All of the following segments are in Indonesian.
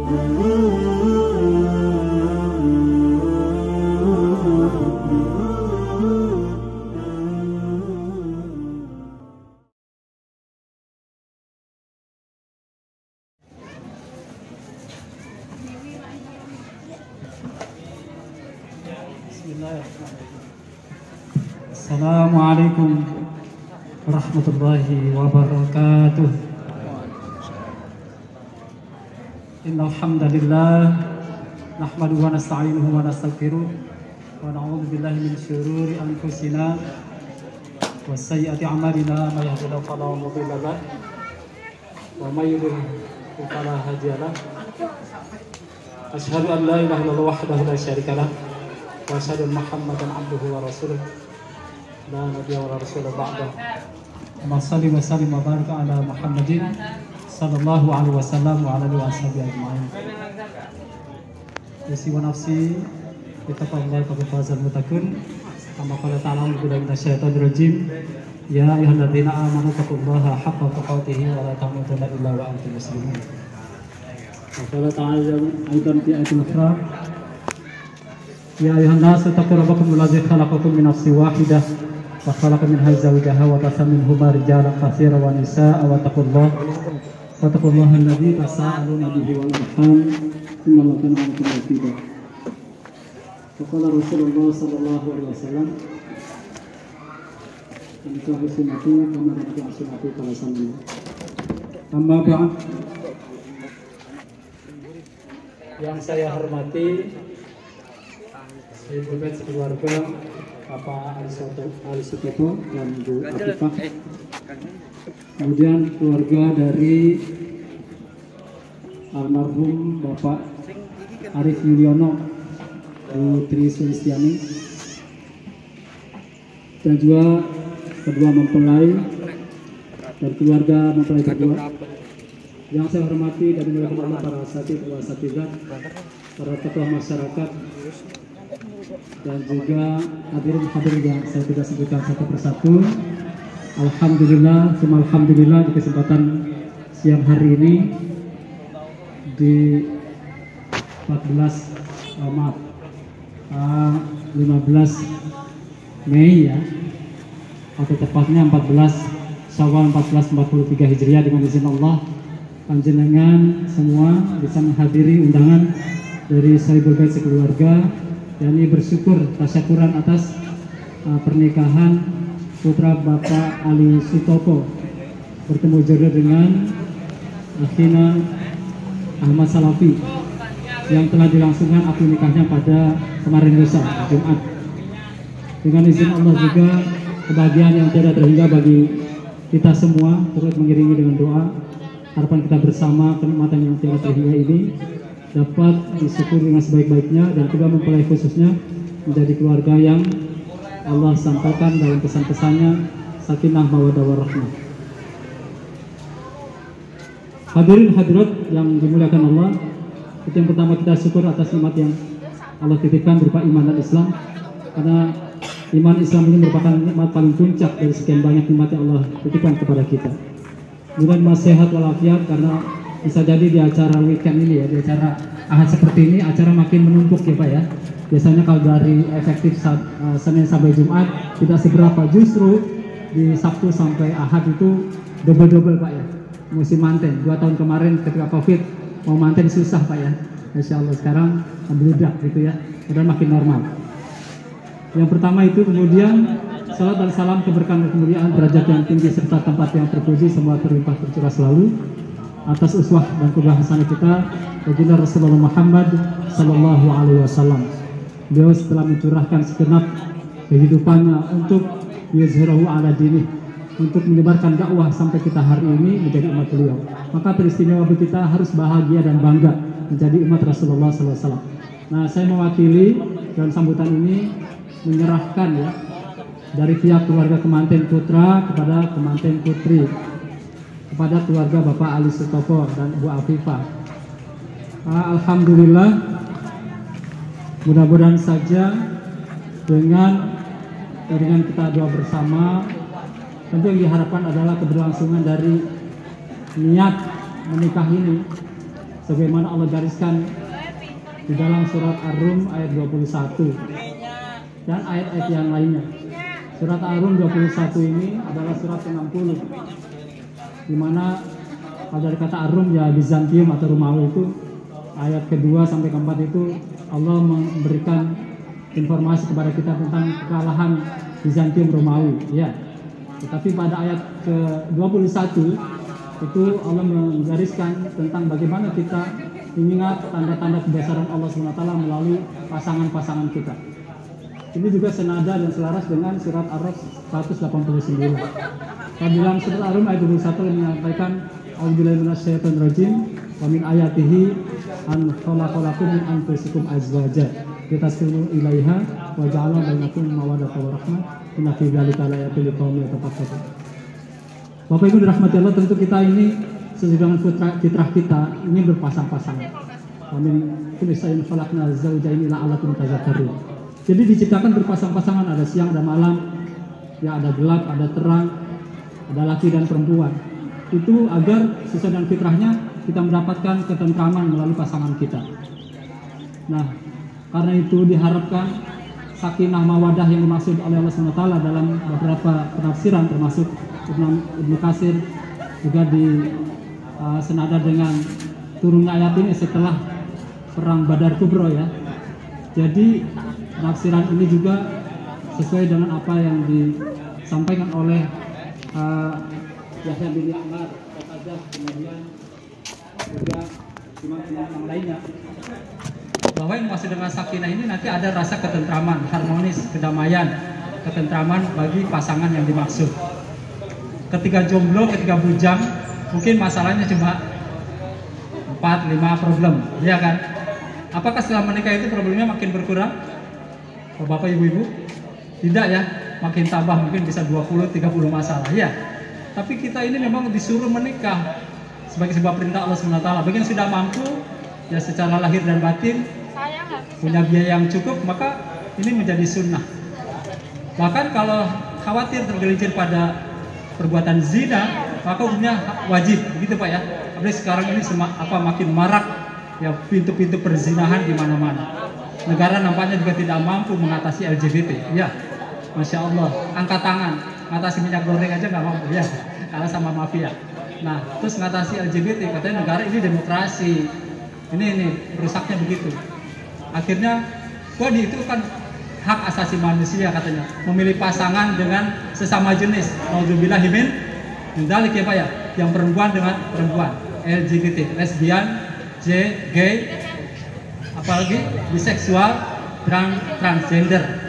Assalamualaikum warahmatullahi wabarakatuh. Innal hamdalillah nahmaduhu wa nasta'inuhu wa nastaghfiruh wa na'udzu billahi min syururi anfusina wa sayyiati a'malina may yahdihillahu fala mudilla lahu wa may yudlil fala hadiya lahu. Asyhadu an la ilaha illallah wahdahu la syarika lahu wa asyhadu anna Muhammadan abduhu wa rasuluh la nabiyya wa la rasula ba'dahu. Allahumma shalli wa sallim wa barik ala Muhammadin sallallahu alaihi wasallam wa ala alihi washabihi ajma'in. Usi wa nafsi bittaqwallahi faqad fazal muttaqun. Kama qala ta'ala billahi minasyaitonir rajim. Ya ayyuhalladzina amanu taqullaha haqqa tuqatih wa la tamutunna illa wa antum muslimun. Wa qala ta'ala aidan fi ayatil ukhra. Ya ayuhan nasu taqu rabbakum alladzi khalaqakum min nafsin wahidah wa khalaqa minha zawjaha wa basa minhuma rijalan katsiran wa nisaa'a wa taqullaha alladzi tasaaluna bihi wal arham innallaha kana 'alaykum raqiba. Wa qala Rasulullah sallallahu alaihi wasallam Anikahu sunnati kama ra'aytu sunnati kala sami. Amma ba'd. Yang saya hormati Ibu Bet sekeluarga Bapak Ali Sutopo dan Bu Afifah, kemudian keluarga dari almarhum Bapak Arif Yuliono, Bu Tri Sulistiani, dan juga kedua mempelai dan keluarga mempelai kedua. Yang saya hormati dan dimuliakan Allah para asatidzah, para tokoh masyarakat, dan juga hadirin yang saya tidak sebutkan satu persatu. Alhamdulillah, semua alhamdulillah di kesempatan siang hari ini di 15 Mei ya, atau tepatnya 14 Syawal 1443 Hijriah, dengan izin Allah panjenengan semua bisa menghadiri undangan dari Shahibul Bait sekeluarga, yakni bersyukur tasyakuran atas pernikahan putra Bapak Ali Sutopo bertemu jodoh dengan Akhina Ahmad Salafi yang telah dilangsungkan akad nikahnya pada kemarin lusa Jumat. Dengan izin Allah juga kebahagiaan yang tidak terhingga bagi kita semua turut mengiringi dengan doa. Harapan kita bersama kenikmatan yang tidak terhingga ini dapat disyukuri dengan sebaik-baiknya, dan juga mempelai khususnya menjadi keluarga yang Allah sampaikan dalam pesan-pesannya sakinah mawaddah warahmah. Hadirin hadirat yang dimuliakan Allah, itu yang pertama kita syukur atas nikmat yang Allah titipkan berupa iman dan Islam, karena iman Islam ini merupakan nikmat paling puncak dari sekian banyak nikmat yang Allah titipkan kepada kita. Kemudian masih sehat walafiat, karena bisa jadi di acara weekend ini ya, di acara Ahad seperti ini acara makin menumpuk ya Pak ya. Biasanya kalau dari efektif Senin sampai Jumat tidak seberapa, justru di Sabtu sampai Ahad itu double-double Pak ya. Musim manten, 2 tahun kemarin ketika Covid mau manten susah Pak ya. Insya Allah sekarang membludak gitu ya, udah makin normal. Yang pertama itu, kemudian salat dan salam keberkahan dan kemuliaan derajat yang tinggi serta tempat yang terpuji semua terlimpah tercurah selalu atas uswah dan qudwah hasanah kita baginda Rasulullah Muhammad sallallahu alaihi wasallam. Beliau setelah mencurahkan segenap kehidupannya untuk yuzhirahu ala dini, untuk menyebarkan dakwah sampai kita hari ini menjadi umat beliau, maka teristimewa bagi kita harus bahagia dan bangga menjadi umat Rasulullah sallallahu alaihi wasallam. Nah, saya mewakili dalam sambutan ini menyerahkan ya dari pihak keluarga kemanten putra kepada kemanten putri, kepada keluarga Bapak Ali Sutopo dan Bu Afifah. Alhamdulillah, mudah-mudahan saja dengan kita doa bersama, tentu yang diharapkan adalah keberlangsungan dari niat menikah ini sebagaimana Allah gariskan di dalam surat Ar-Rum ayat 21 dan ayat-ayat yang lainnya. Surat Ar-Rum 21 ini adalah surat ke-60, di mana pada kata Ar-Rum ya Bizantium atau Romawi itu ayat kedua sampai keempat itu Allah memberikan informasi kepada kita tentang kekalahan Bizantium Romawi, ya. Tetapi pada ayat ke-21 itu Allah menggariskan tentang bagaimana kita mengingat tanda-tanda kebesaran Allah SWT melalui pasangan-pasangan kita. Ini juga senada dan selaras dengan surat Ar-Rum 189. Di dalam surat Ar-Rum ayat 21 menyampaikan A'udzubillahi minasyaitonir rajim wa min ayatihi an khalaqalakum min anfusikum azwaja litaskunu ilaiha wa ja'ala bainakum mawaddatan wa rahmah inna fi dzalika laayatin liqaumin yatafakkarun. Bapak Ibu dirahmati Allah, tentu kita ini sesuai dengan fitrah kita ini berpasang-pasangan. Amin. Kullu shay'in khalaqna zawjaini la'allakum tadhakkarun. Jadi diciptakan berpasang-pasangan, ada siang, ada malam, ya ada gelap, ada terang, ada laki dan perempuan. Itu agar sesuai dengan fitrahnya kita mendapatkan ketentraman melalui pasangan kita. Nah, karena itu diharapkan sakinah mawadah yang dimaksud oleh Allah SWT dalam beberapa penafsiran, termasuk Ibnu Katsir juga di senada dengan turunnya ayat ini setelah perang Badar Kubro, ya. Jadi penafsiran ini juga sesuai dengan apa yang disampaikan oleh Yahya bin Ya'mar, Qatadah, kemudian juga imam-imam yang lainnya, bahwa yang maksud dengan sakinah ini nanti ada rasa ketentraman, harmonis, kedamaian, ketentraman bagi pasangan yang dimaksud. Ketika jomblo, ketika bujang, mungkin masalahnya cuma 4-5 problem, ya kan? Apakah setelah menikah itu problemnya makin berkurang? Oh, Bapak Ibu-ibu? Tidak, ya, makin tambah, mungkin bisa 20-30 masalah, ya. Tapi kita ini memang disuruh menikah sebagai sebuah perintah Allah SWT. Bagi yang sudah mampu, ya secara lahir dan batin, punya biaya yang cukup, maka ini menjadi sunnah. Bahkan kalau khawatir tergelincir pada perbuatan zina, maka hukumnya wajib, begitu Pak, ya. Apalagi sekarang ini makin marak, ya, pintu-pintu perzinahan di mana-mana. Negara nampaknya juga tidak mampu mengatasi LGBT, ya. Masya Allah, angkat tangan, mengatasi minyak goreng aja nggak mampu, ya, kalah sama mafia. Nah, terus mengatasi LGBT, katanya negara ini demokrasi, ini rusaknya begitu. Akhirnya, itu kan hak asasi manusia katanya, memilih pasangan dengan sesama jenis. Nauzubillahi min dzalik, ya Pak, ya, yang perempuan dengan perempuan, LGBT, lesbian, gay, apalagi biseksual, transgender.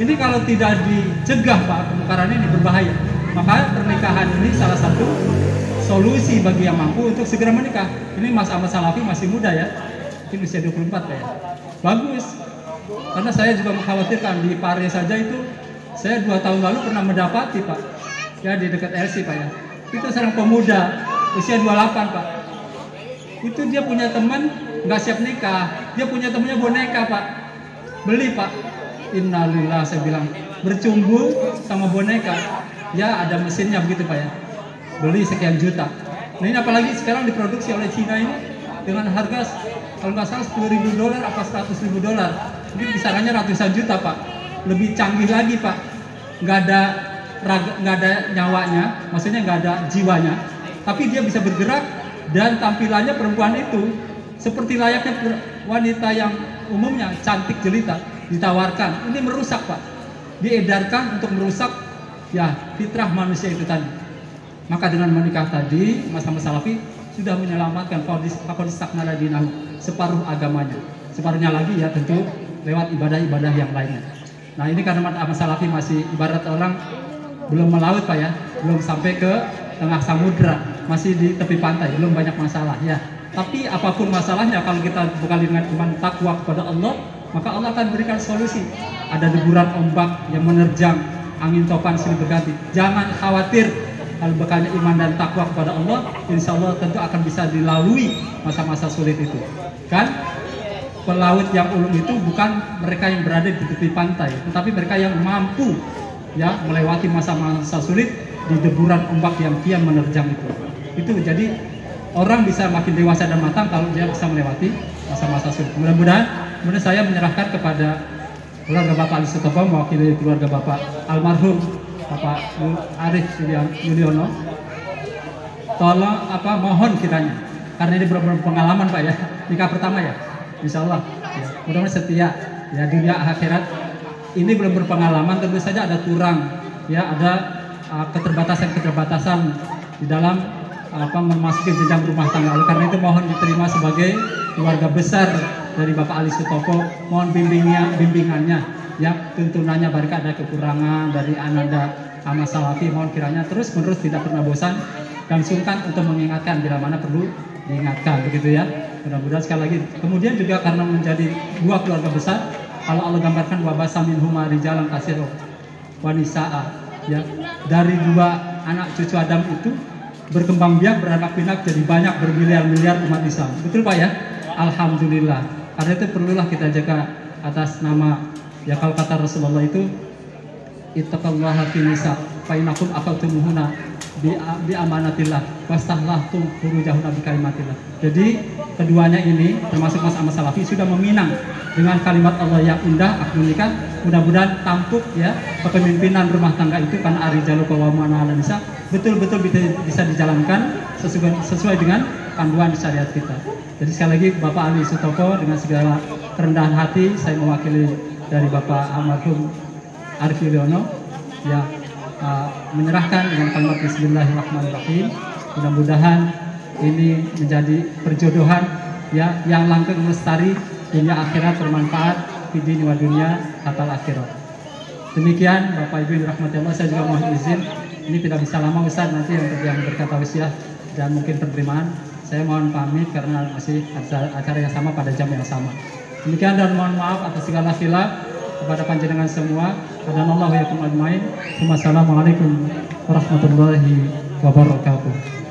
Ini kalau tidak dicegah Pak, kemungkaran ini berbahaya. Maka pernikahan ini salah satu solusi bagi yang mampu untuk segera menikah. Ini Mas Ahmad Salafi masih muda, ya, mungkin usia 24 ya. Bagus. Karena saya juga mengkhawatirkan di Pare saja itu, saya 2 tahun lalu pernah mendapati Pak, ya, di dekat LC Pak, ya. Itu seorang pemuda usia 28 Pak. Itu dia punya teman nggak siap nikah, dia punya temannya boneka Pak, beli Pak. Innalillah, saya bilang, bercumbu sama boneka, ya ada mesinnya begitu Pak, ya, beli sekian juta. Nah ini apalagi sekarang diproduksi oleh Cina ini dengan harga kalau nggak salah $10.000 apa $100.000, mungkin kisarannya ratusan juta Pak. Lebih canggih lagi Pak, nggak ada nyawanya, maksudnya nggak ada jiwanya, tapi dia bisa bergerak dan tampilannya perempuan itu seperti layaknya wanita yang umumnya cantik jelita, ditawarkan. Ini merusak Pak, diedarkan untuk merusak, ya, fitrah manusia itu tadi. Maka dengan menikah tadi, Mas Ahmad Salafi sudah menyelamatkan faqad istakmala dinahu, separuh agamanya. Separuhnya lagi, ya, tentu lewat ibadah-ibadah yang lainnya. Nah ini karena Mas Ahmad Salafi masih ibarat orang belum melaut Pak, ya, belum sampai ke tengah samudra, masih di tepi pantai, belum banyak masalah, ya. Tapi apapun masalahnya, kalau kita bekali dengan iman takwa kepada Allah, maka Allah akan berikan solusi. Ada deburan ombak yang menerjang, angin topan silih berganti. Jangan khawatir, kalau bekalnya iman dan takwa kepada Allah, insya Allah tentu akan bisa dilalui masa-masa sulit itu. Kan pelaut yang ulung itu bukan mereka yang berada di tepi pantai, tetapi mereka yang mampu, ya, melewati masa-masa sulit di deburan ombak yang kian menerjang itu. Itu jadi orang bisa makin dewasa dan matang kalau dia bisa melewati masa-masa sulit. Mudah-mudahan saya menyerahkan kepada keluarga Bapak Ali Sutopo, mewakili keluarga Bapak almarhum Bapak Arif Yuliono. Tolong mohon kiranya, karena ini berpengalaman Pak ya, nikah pertama ya, insya Allah ya, mudah-mudahan setia ya, dunia akhirat. Ini belum berpengalaman, tentu saja ada kurang ya, ada keterbatasan di dalam memasuki jenjang rumah tangga. Oleh karena itu mohon diterima sebagai keluarga besar dari Bapak Ali Sutopo. Mohon bimbingannya ya, tuntunannya barangkali ada kekurangan dari Ananda Ahmad Salafi, mohon kiranya terus menerus tidak pernah bosan dan sungkan untuk mengingatkan bila mana perlu diingatkan, begitu ya. Mudah-mudahan sekali lagi. Kemudian juga karena menjadi dua keluarga besar, kalau Allah gambarkan wabasa minhuma rijalan katsira wa nisaa ya, dari dua anak cucu Adam itu berkembang biak, beranak pinak, jadi banyak bermiliar-miliar umat Islam. Betul Pak ya? Alhamdulillah. Karena itu perlulah kita jaga atas nama ya, kalau kata Rasulullah itu ittaqallaha fi nisa fa innakum aqaltumuhuna bi amanatillah wastahlahtum furujahuna bi kalimatillah. Jadi keduanya ini termasuk Mas Ahmad Salafi sudah meminang dengan kalimat Allah yang indah, akad nikah. Mudah-mudahan tampuk ya kepemimpinan rumah tangga itu, karena ar-rijalu qawwamuna 'alan nisa betul-betul bisa dijalankan sesuai dengan panduan syariat kita. Jadi sekali lagi Bapak Ali Sutopo, dengan segala kerendahan hati saya mewakili dari Bapak almarhum Arif Yuliono ya, menyerahkan dengan kalimat Bismillahirrahmanirrahim. Mudah-mudahan ini menjadi perjodohan ya yang langgeng lestari, dunia akhirat bermanfaat, fid wa dunya hatal akhirat. Demikian Bapak Ibu dirahmati Allah, saya juga mohon izin, ini tidak bisa lama Ustaz, nanti untuk yang berkata wasiat dan mungkin penerimaan saya mohon pamit karena masih acara yang sama pada jam yang sama. Demikian dan mohon maaf atas segala khilaf kepada panjenengan semua. Hadanallahu wa iyyakum ajmain. Wassalamualaikum warahmatullahi wabarakatuh.